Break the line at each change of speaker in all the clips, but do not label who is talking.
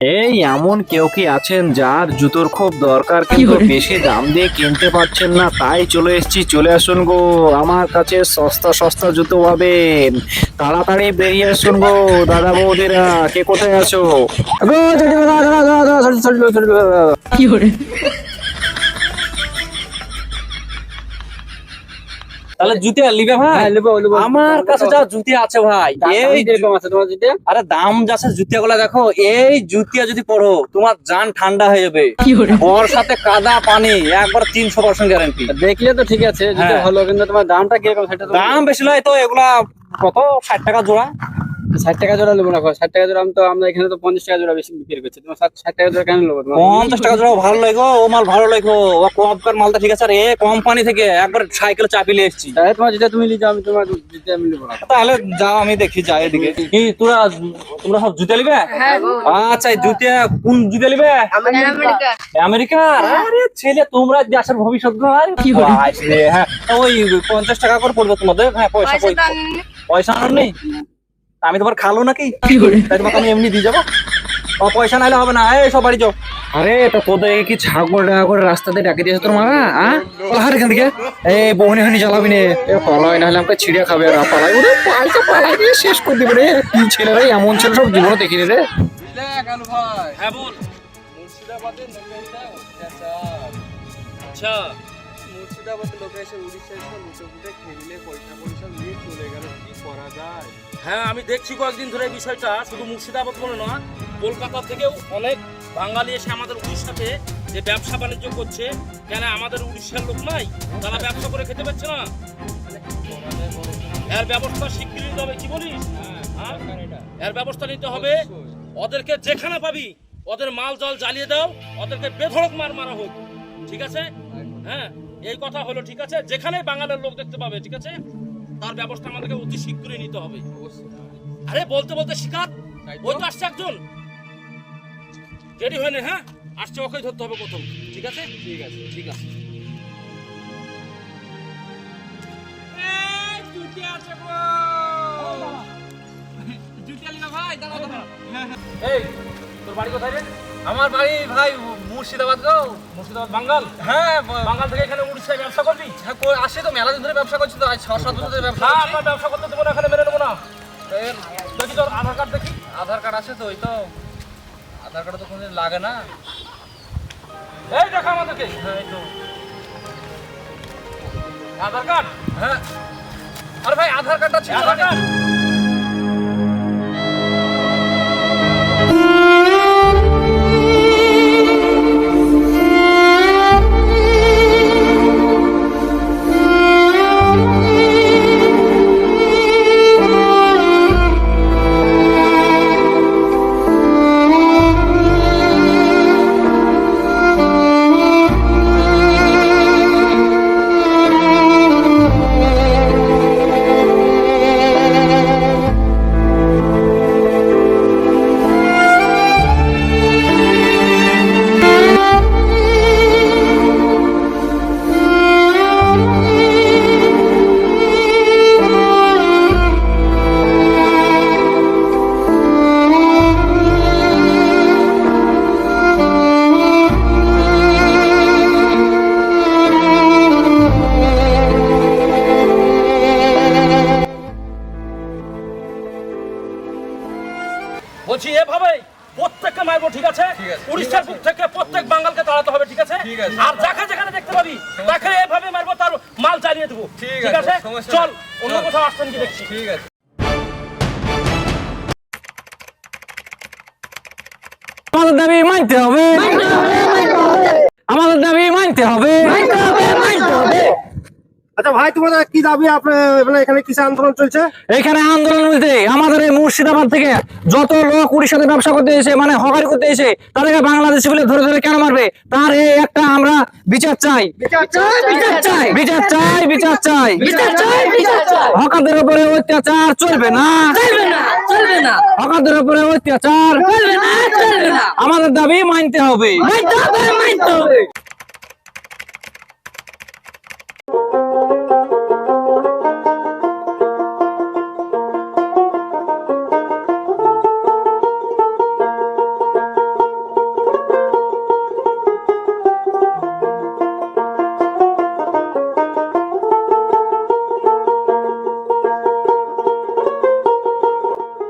এই এমন কেউ কি আছেন যার জুতোর খুব দরকার কিন্তু বেশি দাম দিয়ে কিনতে পারছেন না, তাই চলে এসেছি। চলে আসুন গো, আমার কাছে সস্তা সস্তা জুতো পাবেন। তাড়াতাড়ি বেরিয়ে আসুন গো দাদা বৌদিরা, কে কোথায় আছো গো?
তাহলে জুতে নিবে ভাই?
হ্যাঁ, নেবো।
আমার কাছে যা জুতি আছে ভাই, এই
কিরকম আছে তোমার জুতো?
আরে দাম যাচ্ছে জুতিয়া গুলা দেখো, এই জুতিয়া যদি পরো তোমার জান ঠান্ডা হয়ে যাবে। বর্ষাতে কাদা পানি একবার 300% গ্যারান্টি।
দেখলে তো ঠিক আছে, জুতো
হ্যাঁ।
ভালো, কিন্তু তোমার দামটা কিরকম সেটা তো
দাম বেশি নয় তো, এগুলা কত 60 টাকা জোড়া।
60 টাকা জোড়া নেবো না। 60 টাকা জোড়া আমরা এখানে তো 50 টাকা জোড়া বেশি বিক্রি করছি। তোমার 60 টাকা জোড়া কেন নেবো তোমার?
50 টাকা জোড়া ভালো লাগো, ও মাল ভালো লাগো, ও কমকার মালটা ঠিক আছে। আর এ কোম্পানি থেকে একবার সাইকেল চাপিয়ে এসেছি।
তাহলে তোমার যেটা তুমি নিয়ে যাও, আমি তোমার জুতো আমি নেবো না।
তাহলে যাও, আমি দেখি যাই এদিকে। কি তোমরা সব জুতে নিবে? আচ্ছা, এই জুতে কোন জুতে নিবে? আমেরিকার? আরে ছেলে, তোমরা দেশের ভবিষ্যৎ গো। আরে ভাই রে, হ্যাঁ ওই 50 টাকা করে পড়বে তোমাদের। হ্যাঁ, পয়সা আনো নেই? আমি তোমার খালো নাকি? তাই তোমাকে আমি এমনি দিয়ে যাবো। পয়সা নাইলে হবে না, এই সব বাড়ি যাও।
আরে তো তোদের কি ছাগল ডাকা করে রাস্তাতে ডাকে দিয়েছে তোর মা? পালাহার এখান থেকে, এই বহনি হনি চালাবি নে, পালাই নাহলে আমাকে ছিঁড়ে খাবে। আর পালাই ওরে, পালাই দিয়ে শেষ করে দিবে রে। কি ছেলে রে, এমন ছেলে সব জীবনে দেখিনি রে।
হ্যাঁ বল।
মুর্শিদাবাদের লোকে এসে অত্যাচার।
আচ্ছা,
মুর্শিদাবাদের লোকে এসে উড়িষ্যা এসে লুটে ফুটে খেলিলে পয়সা নিয়ে চলে গেল, কি করা যায়?
হ্যাঁ আমি দেখছি কয়েকদিন ধরে এই বিষয়টা। শুধু মুর্শিদাবাদ বলে না, কলকাতা থেকেও অনেক বাঙালি এসে আমাদের উড়িষ্যাতে যে ব্যবসা বাণিজ্য করছে। কেন আমাদের উড়িষ্যার লোক নাই, তারা ব্যবসা করে খেতে পারছে না? এর ব্যবস্থা শিগগিরই নিতে হবে, কি বলিস? হ্যাঁ, এর ব্যবস্থা নিতে হবে। ওদেরকে যেখানে পাবি ওদের মাল জল জ্বালিয়ে দাও, ওদেরকে বেধড়ক মারা হোক, ঠিক আছে? হ্যাঁ, এই কথা হলো, ঠিক আছে? যেখানে বাঙালির লোক দেখতে পাবে, ঠিক আছে, তার ব্যবস্থা আমাদেরকে অতি শীঘ্রই নিতে হবে। আরে বলতে বলতে শিকার, ওই তো আসছে একজন, রেডি হয়ে নে। হ্যাঁ আসছে, ওকেই ধরতে হবে প্রথম, ঠিক আছে? ঠিক আছে, ঠিক আছে। এই, তোর বাড়ি কোথায় রে?
আমার বাড়ি ভাই মুর্শিদাবাদ গো।
মুর্শিদাবাদ, বাঙ্গাল?
হ্যাঁ,
বাঙ্গাল থেকে এখানে উড়িষ্যায় ব্যবসা করবি?
আসে তো মেলা দিন ধরে ব্যবসা করছি, তো আজ 6-7 বছর ধরে ব্যবসা
না,
করছি।
আমরা ব্যবসা করতে দেবো না, এখানে মেনে নেবো না। দেখি তোর আধার কার্ড দেখি।
আধার কার্ড আছে তো, ওই তো আধার কার্ড তো কোনদিন লাগে না।
এই দেখা আমাদেরকে।
হ্যাঁ, এই তো
আধার কার্ড?
হ্যাঁ। আরে ভাই, আধার কার্ডটা ছিল
আধার
না।
কার্ড? বলছি এভাবে প্রত্যেককে মারবো, ঠিক আছে? উড়িষ্যার বুক থেকে প্রত্যেক বাঙালকে তাড়াতে হবে, ঠিক আছে? আর যাকে যেখানে দেখতে পাবি তাকে এভাবে মারবো, তার মাল চালিয়ে দেবো, ঠিক আছে? চল, অন্য কোথাও আসছেন কি দেখছি।
ঠিক আছে।
আমাদের দাবি মানতে হবে, আমাদের দাবি মানতে হবে।
আচ্ছা ভাই, তোমাদের কি দাবি? আপনার এখানে কিসে আন্দোলন চলছে?
এখানে আন্দোলন বলতে আমাদের এই মুর্শিদাবাদ থেকে যত লোক উড়িষ্যাতে ব্যবসা করতে এসে, মানে হকারি করতে এসে, তাদেরকে বাংলাদেশি বলে ধরে ধরে কেন মারবে, তার এই একটা আমরা বিচার চাই। হকারদের উপরে অত্যাচার চলবে না, হকারদের উপরে অত্যাচার আমাদের দাবি মানতে হবে।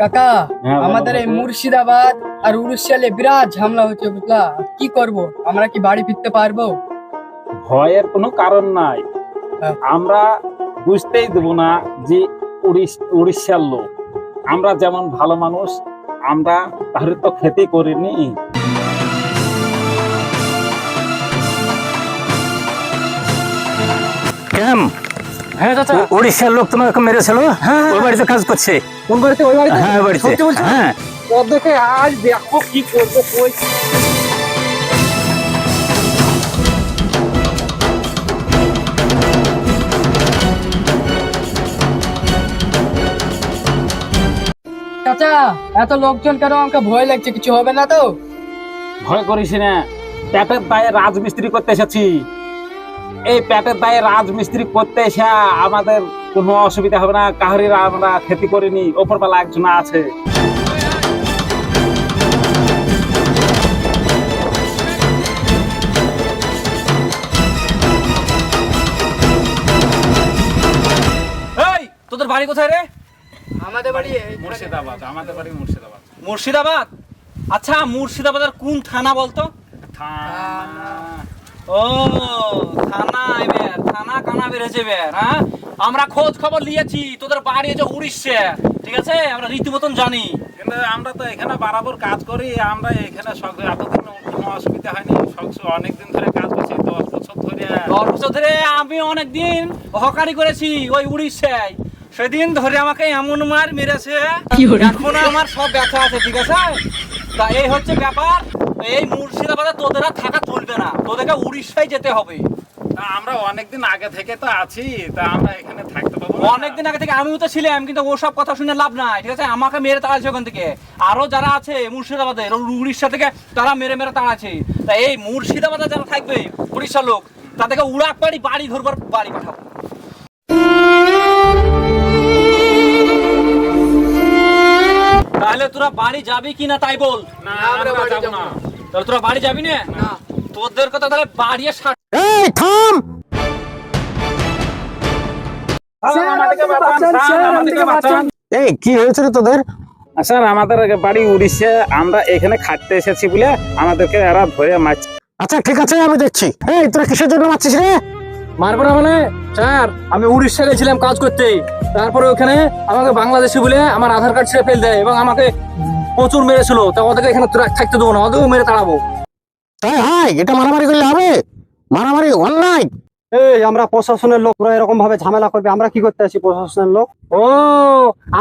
কাকা
হ্যাঁ, বলো,
আমাদের এই
বলো।
মুর্শিদাবাদ আর উড়িষ্যালে বিরাট ঝামেলা হচ্ছে বুঝলা, কি করব, আমরা কি বাড়ি ফিরতে পারবো?
ভয়ের কোনো কারণ নাই।
হ্যাঁ।
আমরা বুঝতেই দেব না যে উড়িষ্যার লোক। আমরা যেমন ভালো মানুষ, আমরা তাহলে তো খেতে করিনি।
কেন
হ্যাঁ চাচা,
উড়িষ্যার লোক তোমাকে মেরেছিল? ওই বাড়িতে কাজ করছে?
কোন বাড়িতে? ওই বাড়িতে?
হ্যাঁ, ওই বাড়িতে।
সত্যি বলছো?
হ্যাঁ।
ওদেরকে আজ দেখো কি করবো কই।
চাচা এত লোকজন কেন, আমাকে ভয় লাগছে, কিছু হবে না তো?
ভয় করিস না, পেটের দায়ে রাজমিস্ত্রি করতে এসেছি। এই পেটের দায়ে রাজমিস্ত্রি করতে এসে আমাদের কোনো অসুবিধা হবে না। কাহারিরা আমরা খেতে করিনি, ওপরবেলা একজন আছে।
এই তোদের বাড়ি কোথায় রে?
আমাদের বাড়ি
মুর্শিদাবাদ, আমাদের বাড়ি মুর্শিদাবাদ।
মুর্শিদাবাদ? আচ্ছা, মুর্শিদাবাদের কোন থানা বলতো? ও থানা, এবার থানা কানা বেড়েছে বের। হ্যাঁ, আমরা খোঁজ খবর নিয়েছি, তোদের বাড়ি হচ্ছে উড়িষ্যা, ঠিক আছে? আমরা রীতিমতন জানি।
কিন্তু আমরা তো এখানে বরাবর কাজ করি, আমরা এখানে এতদিন কোনো অসুবিধা হয়নি। অনেকদিন ধরে কাজ করছি, 10 বছর ধরে।
10 বছর ধরে আমি অনেকদিন হকারি করেছি ওই উড়িষ্যায়। সেদিন ধরে আমাকে এমন মার মেরেছে, এখন আমার সব ব্যথা আছে, ঠিক আছে? তা এই হচ্ছে ব্যাপার। এই মুর্শিদাবাদে তোদের আর থাকা চলবে না, তোদেরকে উড়িষ্যায় যেতে হবে।
তা আমরা অনেকদিন আগে থেকে তো আছি, তা আমরা এখানে থাকতে পাবো না?
অনেকদিন আগে থেকে আমিও তো ছিলাম, কিন্তু ওসব কথা শুনে লাভ নাই, ঠিক আছে? আমাকে মেরে তাড়াচ্ছে ওখান থেকে। আরো যারা আছে মুর্শিদাবাদে, উড়িষ্যা থেকে, তারা মেরে মেরে তাড়াচ্ছে। তা এই মুর্শিদাবাদে যারা থাকবে উড়িষ্যার লোক, তাদেরকে উড়াক বাড়ি ধরবার বাড়ি পাঠাবো। তাহলে তোরা বাড়ি যাবি কি না তাই বল।
না, আমরা যাবো না।
তাহলে তোরা বাড়ি যাবি না? তোদের কথা তাহলে বাড়িয়ে
এই থাম! এই কি হয়েছে রে তোদের?
স্যার, আমাদের বাড়ি উড়িষ্যা, আমরা এখানে খাটতে এসেছি বলে আমাদেরকে এরা ধরে মারছে।
আচ্ছা ঠিক আছে, আমি দেখছি। এই তোরা কিসের জন্য মারছিস রে?
মারবো না মানে স্যার, আমি উড়িষ্যা গেছিলাম কাজ করতে, তারপরে ওখানে আমাকে বাংলাদেশি বলে আমার আধার কার্ড ছেড়ে ফেল দেয় এবং আমাকে প্রচুর মেরেছিল। তা ওদেরকে এখানে থাকতে দেবো না, ওদেরও মেরে তাড়াবো।
তাই হয়? এটা মারামারি করলে হবে? মারামারি অন্যায়।
এই আমরা প্রশাসনের লোক, ওরা এরকম ভাবে ঝামেলা করবে, আমরা কি করতে আছি প্রশাসনের লোক? ও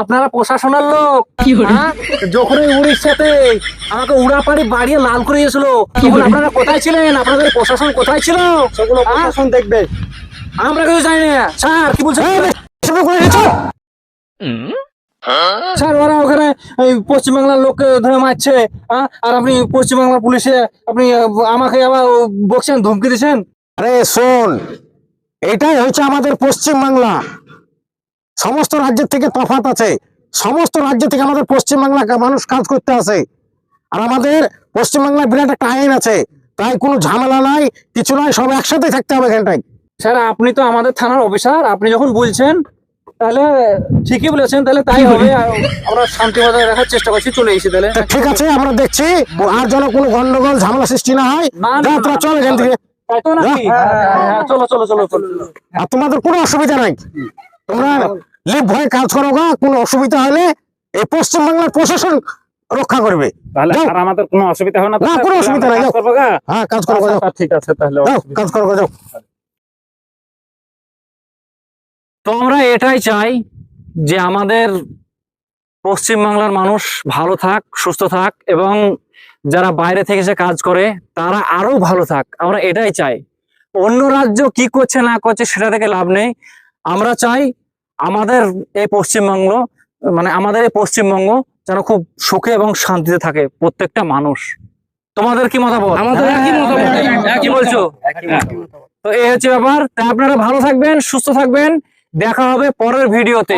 আপনারা প্রশাসনের লোক? হ্যাঁ? যখন ওই উড়িষ্যাতে আমাকে উড়াপাড়ি বাড়িয়ে লাল করে দিয়েছিল, তখন আপনারা কোথায় ছিলেন? আপনাদের প্রশাসন কোথায় ছিল? সেগুলো প্রশাসন দেখবে, আমরা কিছু জানি না। স্যার কি বলছেন? স্যার ওরা ওখানে ওই পশ্চিমবাংলার লোককে ধরে মারছে, আর আপনি পশ্চিমবাংলার পুলিশে আপনি আমাকে আবার বকছেন, ধমকি দিচ্ছেন।
আরে শোন, এটাই হচ্ছে আমাদের পশ্চিম বাংলা। সমস্ত রাজ্যের থেকে তফাৎ আছে। সমস্ত রাজ্য থেকে আমাদের পশ্চিম বাংলা মানুষ কাজ করতে আসে, আর আমাদের পশ্চিম বাংলায় বিরাট একটা আইন আছে। তাই কোনো ঝামেলা নাই, কিছু নাই, সব একসাথে থাকতে হবে এখানটায়।
স্যার আপনি তো আমাদের থানার অফিসার, আপনি যখন বলছেন তাহলে ঠিকই বলেছেন, তাহলে তাই হবে। আমরা শান্তি বজায় রাখার চেষ্টা করছি, চলে এসেছি তাহলে।
তা ঠিক আছে, আমরা দেখছি আর যেন কোনো গন্ডগোল ঝামেলা সৃষ্টি না হয়।
না,
যা, তোরা চল এখান থেকে।
তাই তো নাকি? হ্যাঁ, চলো চলো চলো চলো।
আর তোমাদের কোনো অসুবিধা নাই, তোমরা লিভ ভয়ে কাজ করো গা। কোনো অসুবিধা হলে এই পশ্চিম বাংলার প্রশাসন রক্ষা করবে।
তাহলে
যাও।
আর আমাদের কোনো অসুবিধা হবে না তো?
না, কোনো অসুবিধা নাই,
কাজ
যাও।
করবো গা?
হ্যাঁ, কাজ করো, যাও।
আচ্ছা, ঠিক আছে, তাহলে
যাও, কাজ করো, যাও।
তো আমরা এটাই চাই যে আমাদের পশ্চিম বাংলার মানুষ ভালো থাক, সুস্থ থাক, এবং যারা বাইরে থেকে এসে কাজ করে তারা আরো ভালো থাক। আমরা এটাই চাই। অন্য রাজ্য কি করছে না করছে সেটা থেকে লাভ নেই। আমরা চাই আমাদের এই পশ্চিমবঙ্গ, মানে আমাদের এই পশ্চিমবঙ্গ যেন খুব সুখে এবং শান্তিতে থাকে প্রত্যেকটা মানুষ। তোমাদের কি মতামত?
আমাদের একই মতামত।
কি বলছো? তো এই হচ্ছে ব্যাপার। তা আপনারা ভালো থাকবেন, সুস্থ থাকবেন, দেখা হবে পরের ভিডিওতে।